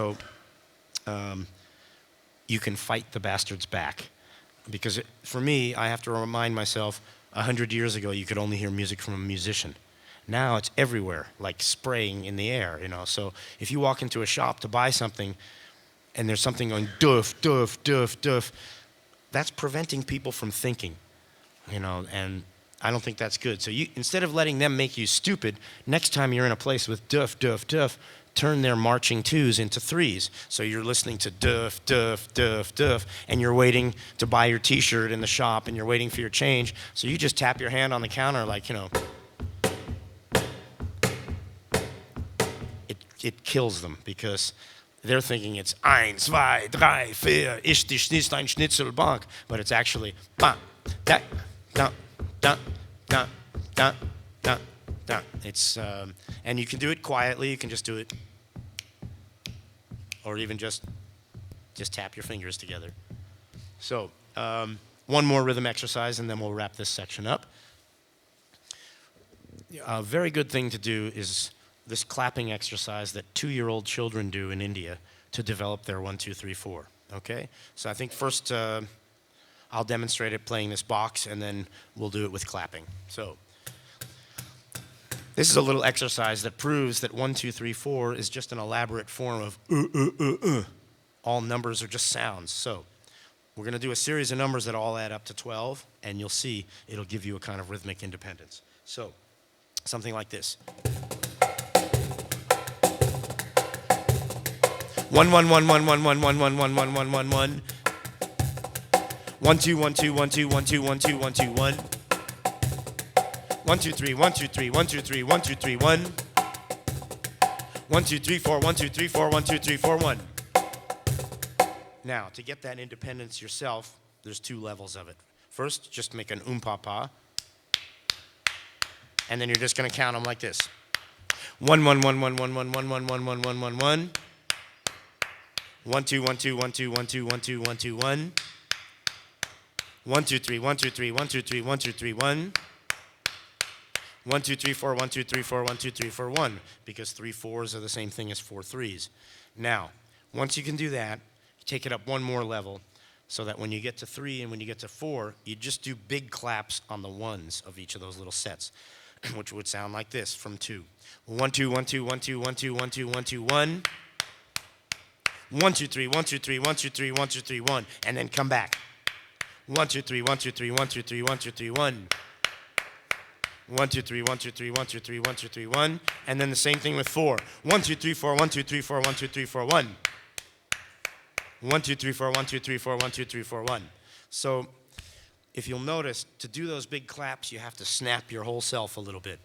So you can fight the bastards back. Because for me, I have to remind myself, 100 years ago, you could only hear music from a musician. Now it's everywhere, like spraying in the air, you know. So if you walk into a shop to buy something and there's something going doof, doof, doof, doof, that's preventing people from thinking, you know, and I don't think that's good. So you, instead of letting them make you stupid, next time you're in a place with doof, doof, doof, turn their marching twos into threes. So you're listening to doof, doof, doof, doof, and you're waiting to buy your t-shirt in the shop and you're waiting for your change. So you just tap your hand on the counter like, you know, it kills them because they're thinking it's ein, zwei, drei, vier, ich dich nicht ein Schnitzelbank, but it's actually ba, da, da, da, da, da, da, da. It's and you can do it quietly. You can just do it, or even just tap your fingers together. So one more rhythm exercise, and then we'll wrap this section up. A very good thing to do is this clapping exercise that 2-year-old children do in India to develop their 1, 2, 3, 4. Okay? So I think first I'll demonstrate it playing this box, and then we'll do it with clapping. So this is a little exercise that proves that 1, 2, 3, 4 is just an elaborate form of All numbers are just sounds. So we're going to do a series of numbers that all add up to 12, and you'll see it'll give you a kind of rhythmic independence. So something like this. 1 1 1 1 1 1 1 1 1 1 1 1 1 1 2 1 2 1 2 1 2 1 2 1 2 1 1 2 3 1 2 3 1 2 3 1 2 3 1 1 2 3 4 1 2 3 4 1 2 3 4 1. Now, to get that independence yourself, there's 2 levels of it. First, just make an pa, and then you're just going to count them like this. 1 1 1 1 1 1 1 1 1 1 1 1 1 1 2 1 2 1 2 1 2 1 2 1 2 1 1 2 3 1 2 3 1 2 3 1 2 3 1 1 2 3 4 1 2 3 4 1 2 3 4 1, because 3 4s are the same thing as 4 3s. Now, once you can do that, you take it up one more level so that when you get to 3 and when you get to 4, you just do big claps on the ones of each of those little sets, which would sound like this from 2. 1 2 1 2 1 2 1 2 1 2 1 2 1 1 2 3 1 2 3 1 2 3 1 2 3 1, and then come back. 1 2 3 1 2 3 1 2 3 1 2 3 1 1 2 3 1 2 3 1 2 3 1 2 3 1, and then the same thing with 4. 1 2 3 4 1 2 3 4 1 2 3 4 1 1 2 3 4 1 2 3 4 1 2 3 4 1. So if you'll notice, to do those big claps, you have to snap your whole self a little bit.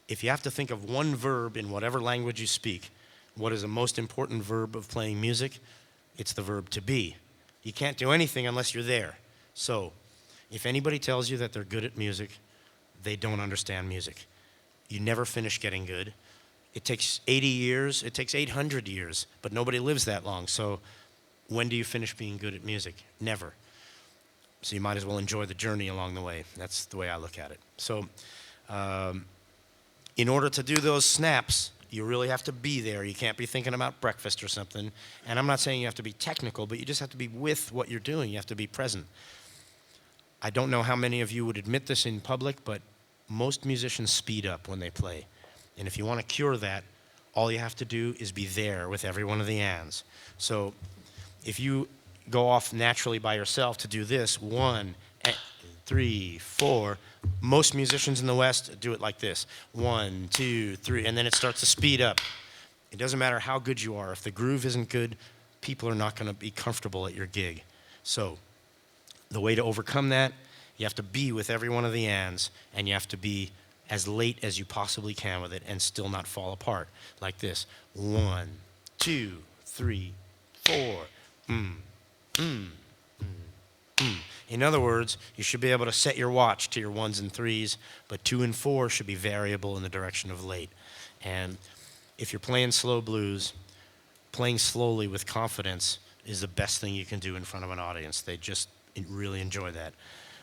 If you have to think of one verb in whatever language you speak, what is the most important verb of playing music? It's the verb to be. You can't do anything unless you're there. So if anybody tells you that they're good at music, they don't understand music. You never finish getting good. It takes 80 years, it takes 800 years, but nobody lives that long. So when do you finish being good at music? Never. So you might as well enjoy the journey along the way. That's the way I look at it. So in order to do those snaps, you really have to be there. You can't be thinking about breakfast or something. And I'm not saying you have to be technical, but you just have to be with what you're doing. You have to be present. I don't know how many of you would admit this in public, but most musicians speed up when they play. And if you want to cure that, all you have to do is be there with every one of the ands. So if you go off naturally by yourself to do this, 1, 3, 4, most musicians in the West do it like this. 1, 2, 3, and then it starts to speed up. It doesn't matter how good you are. If the groove isn't good, people are not going to be comfortable at your gig. So the way to overcome that, you have to be with every one of the ands, and you have to be as late as you possibly can with it and still not fall apart. Like this. 1, 2, 3, 4. In other words, you should be able to set your watch to your 1s and 3s, but 2 and 4 should be variable in the direction of late. And if you're playing slow blues, playing slowly with confidence is the best thing you can do in front of an audience. They just really enjoy that.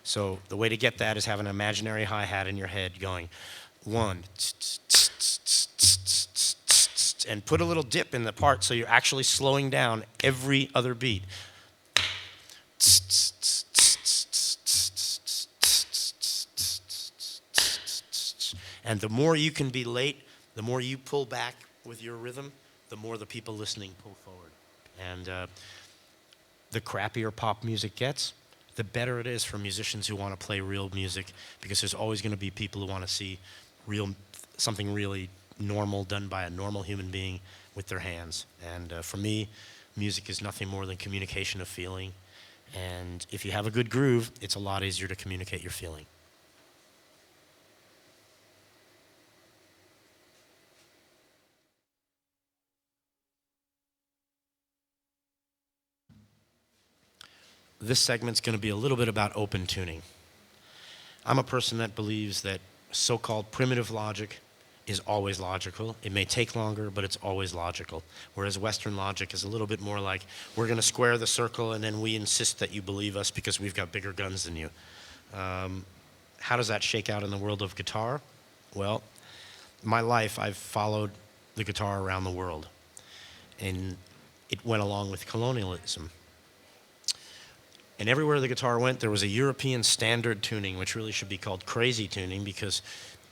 So the way to get that is have an imaginary hi-hat in your head going 1, and put a little dip in the part so you're actually slowing down every other beat. And the more you can be late, the more you pull back with your rhythm, the more the people listening pull forward. And the crappier pop music gets, the better it is for musicians who want to play real music, because there's always going to be people who want to see something really normal done by a normal human being with their hands. And for me, music is nothing more than communication of feeling. And if you have a good groove, it's a lot easier to communicate your feeling. This segment's going to be a little bit about open tuning. I'm a person that believes that so-called primitive logic is always logical. It may take longer, but it's always logical. Whereas Western logic is a little bit more like, we're going to square the circle and then we insist that you believe us because we've got bigger guns than you. How does that shake out in the world of guitar? Well, my life, I've followed the guitar around the world. And it went along with colonialism. And everywhere the guitar went, there was a European standard tuning, which really should be called crazy tuning, because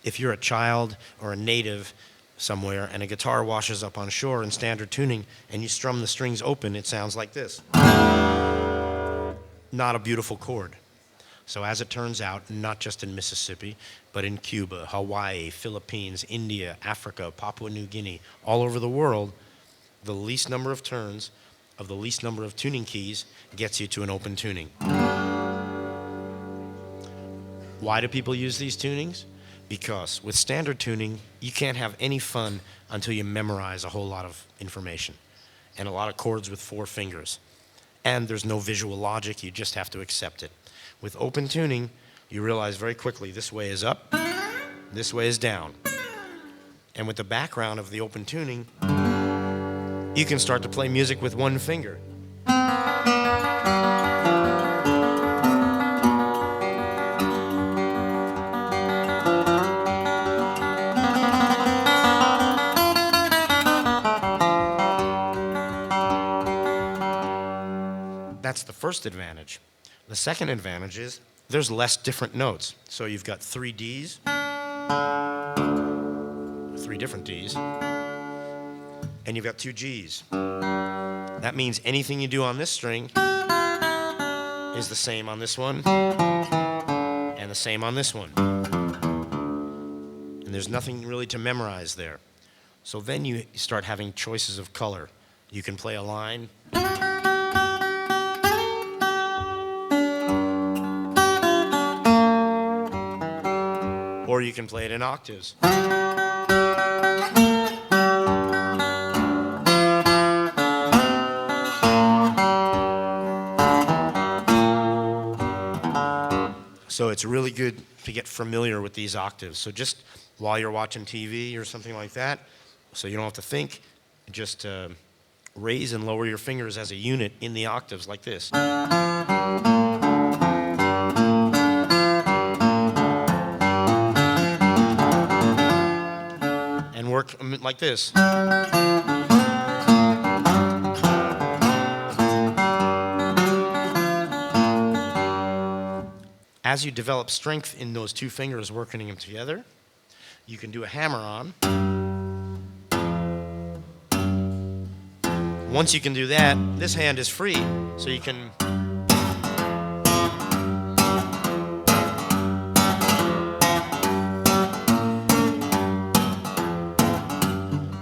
if you're a child or a native somewhere and a guitar washes up on shore in standard tuning and you strum the strings open, it sounds like this. Not a beautiful chord. So as it turns out, not just in Mississippi, but in Cuba, Hawaii, Philippines, India, Africa, Papua New Guinea, all over the world, the least number of turns of the least number of tuning keys gets you to an open tuning. Why do people use these tunings? Because with standard tuning, you can't have any fun until you memorize a whole lot of information and a lot of chords with 4 fingers. And there's no visual logic, you just have to accept it. With open tuning, you realize very quickly this way is up, this way is down. And with the background of the open tuning, you can start to play music with 1 finger. That's the first advantage. The second advantage is there's less different notes. So you've got 3 Ds, 3 different Ds, and you've got 2 Gs. That means anything you do on this string is the same on this one and the same on this one. And there's nothing really to memorize there. So then you start having choices of color. You can play a line, or you can play it in octaves. So it's really good to get familiar with these octaves. So just while you're watching TV or something like that, so you don't have to think, just raise and lower your fingers as a unit in the octaves like this. And work like this. As you develop strength in those 2 fingers working them together, you can do a hammer-on. Once you can do that, this hand is free, so you can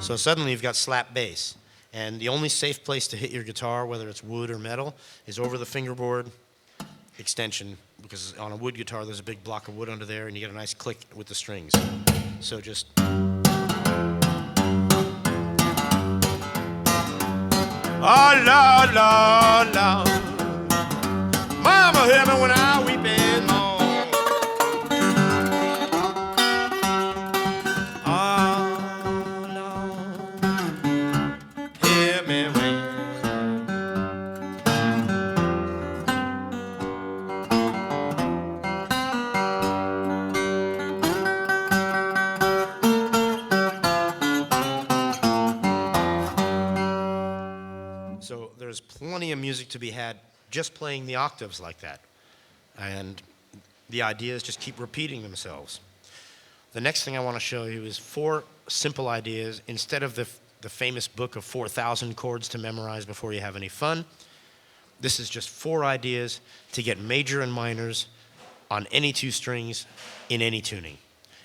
so suddenly you've got slap bass. And the only safe place to hit your guitar, whether it's wood or metal, is over the fingerboard extension, because on a wood guitar there's a big block of wood under there and you get a nice click with the strings. So just oh la la la, mama hear me when I weep and mourn. Oh Lord, hear me when So there's plenty of music to be had just playing the octaves like that. And the ideas just keep repeating themselves. The next thing I want to show you is 4 simple ideas. Instead of the famous book of 4,000 chords to memorize before you have any fun, this is just 4 ideas to get major and minors on any 2 strings in any tuning.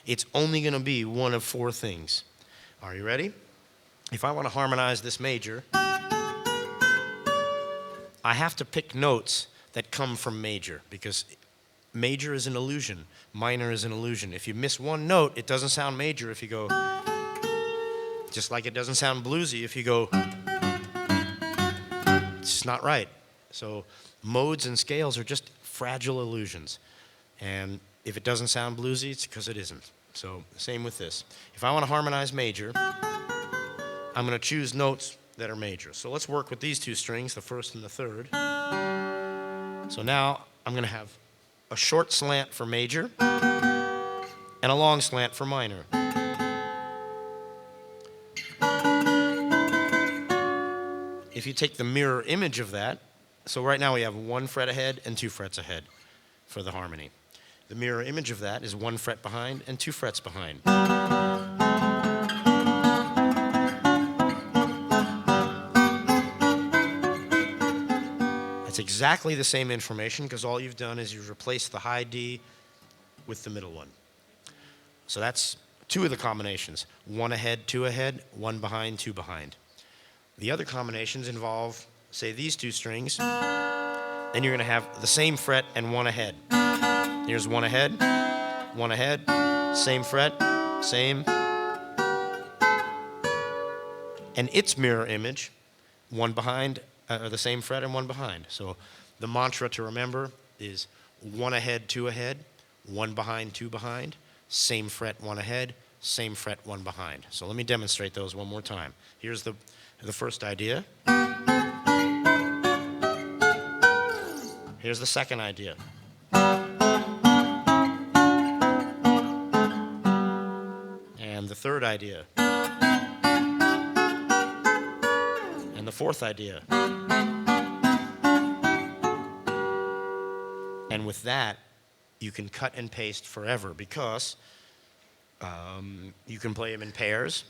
It's only going to be one of 4 things. Are you ready? If I want to harmonize this major, I have to pick notes that come from major, because major is an illusion, minor is an illusion. If you miss one note, it doesn't sound major if you go, just like it doesn't sound bluesy if you go, it's just not right. So modes and scales are just fragile illusions. And if it doesn't sound bluesy, it's because it isn't. So same with this. If I want to harmonize major, I'm going to choose notes that are major. So let's work with these 2 strings, the first and the third. So now I'm going to have a short slant for major and a long slant for minor. If you take the mirror image of that, so right now we have 1 fret ahead and 2 frets ahead for the harmony. The mirror image of that is 1 fret behind and 2 frets behind. That's exactly the same information, because all you've done is you've replaced the high D with the middle one. So that's 2 of the combinations. 1 ahead, 2 ahead, 1 behind, 2 behind. The other combinations involve, say, these 2 strings. Then you're going to have the same fret and 1 ahead. Here's 1 ahead, 1 ahead, same fret, same. And its mirror image, 1 behind, the same fret and 1 behind. So the mantra to remember is 1 ahead, 2 ahead, 1 behind, 2 behind, same fret, 1 ahead, same fret, 1 behind. So let me demonstrate those one more time. Here's the first idea. Here's the second idea. And the third idea. And the fourth idea. And with that, you can cut and paste forever, because you can play them in pairs.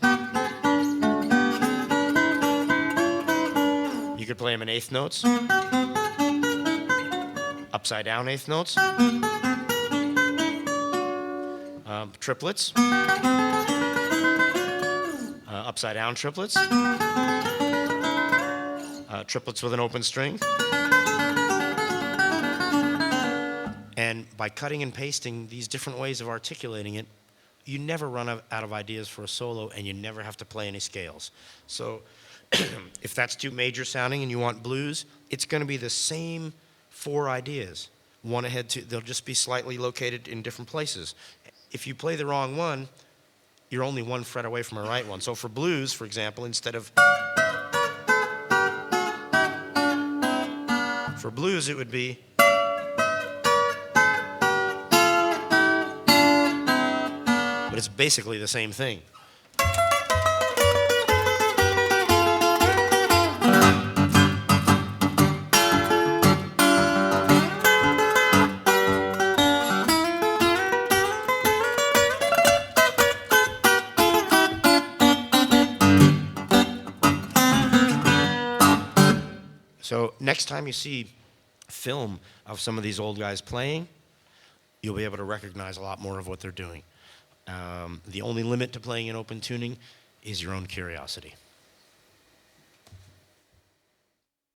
You could play them in 1/8 notes, upside down 1/8 notes, triplets, upside down triplets, triplets with an open string. And by cutting and pasting these different ways of articulating it, you never run out of ideas for a solo, and you never have to play any scales. So if that's too major sounding and you want blues, it's going to be the same 4 ideas. 1 ahead, 2, they'll just be slightly located in different places. If you play the wrong one, you're only 1 fret away from a right one. So for blues, for example, instead of... For blues, it would be... But it's basically the same thing. So next time you see film of some of these old guys playing, you'll be able to recognize a lot more of what they're doing. The only limit to playing in open tuning is your own curiosity.